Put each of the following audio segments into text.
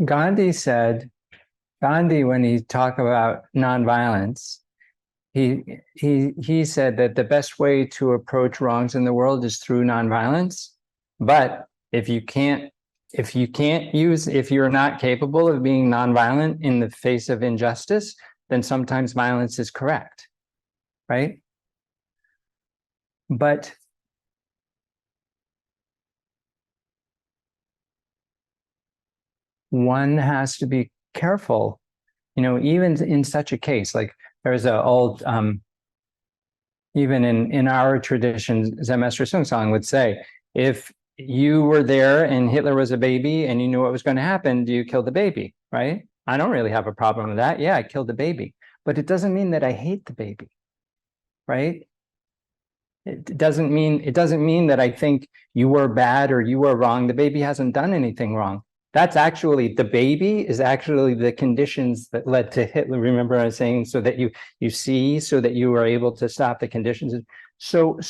Gandhi said, when he talked about nonviolence, he said that the best way to approach wrongs in the world is through nonviolence. But if you're not capable of being nonviolent in the face of injustice, then sometimes violence is correct, right? But one has to be careful, even in such a case. Like there's an old, even in our tradition, Zen Master Sung Song would say, if you were there and Hitler was a baby and you knew what was going to happen, do you kill the baby, right? I don't really have a problem with that. Yeah, I killed the baby. But it doesn't mean that I hate the baby, right? It doesn't mean that I think you were bad or you were wrong. The baby hasn't done anything wrong. That's actually, the baby is actually the conditions that led to Hitler. Remember I was saying, so that you see, so that you are able to stop the conditions. So,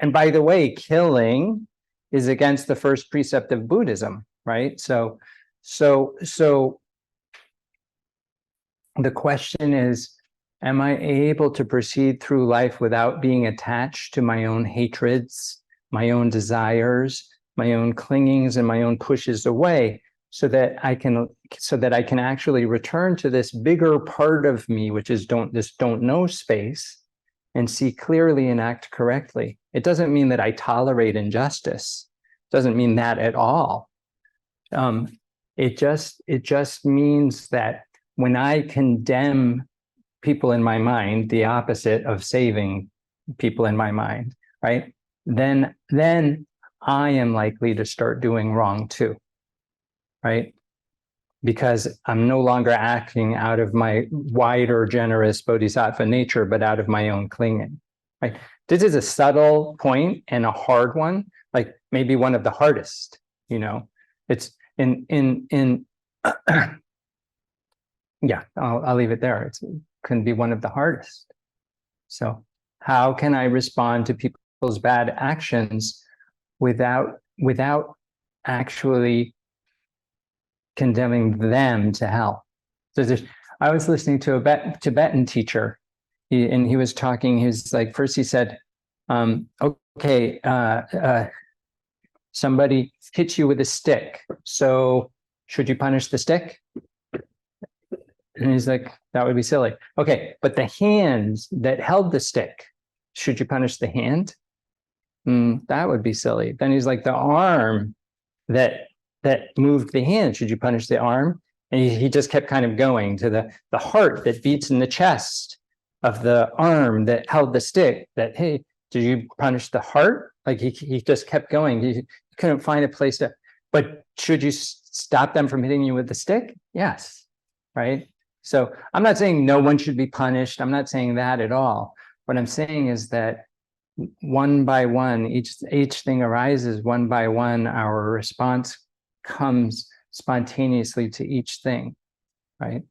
and by the way, killing is against the first precept of Buddhism, right? So the question is, am I able to proceed through life without being attached to my own hatreds, my own desires, my own clingings, and my own pushes away, so that I can actually return to this bigger part of me, which is this don't know space, and see clearly and act correctly. It doesn't mean that I tolerate injustice. It doesn't mean that at all. It just means that when I condemn people in my mind, the opposite of saving people in my mind, right? Then I am likely to start doing wrong too, right? Because I'm no longer acting out of my wider, generous bodhisattva nature, but out of my own clinging, right? This is a subtle point and a hard one, like maybe one of the hardest, it's yeah, I'll leave it there. It can be one of the hardest. So how can I respond to people's bad actions without actually condemning them to hell? So I was listening to a Tibetan teacher, and he was talking. He was like, first he said, okay, somebody hits you with a stick, so should you punish the stick? And he's like, that would be silly. Okay, but the hands that held the stick, should you punish the hand? That would be silly. Then he's like, the arm that moved the hand, should you punish the arm? And he just kept kind of going to the heart that beats in the chest of the arm that held the stick, that, hey, did you punish the heart? Like he just kept going. He couldn't find a place to, but should you stop them from hitting you with the stick? Yes, right? So I'm not saying no one should be punished. I'm not saying that at all. What I'm saying is that one by one, each thing arises one by one. Our response comes spontaneously to each thing, right?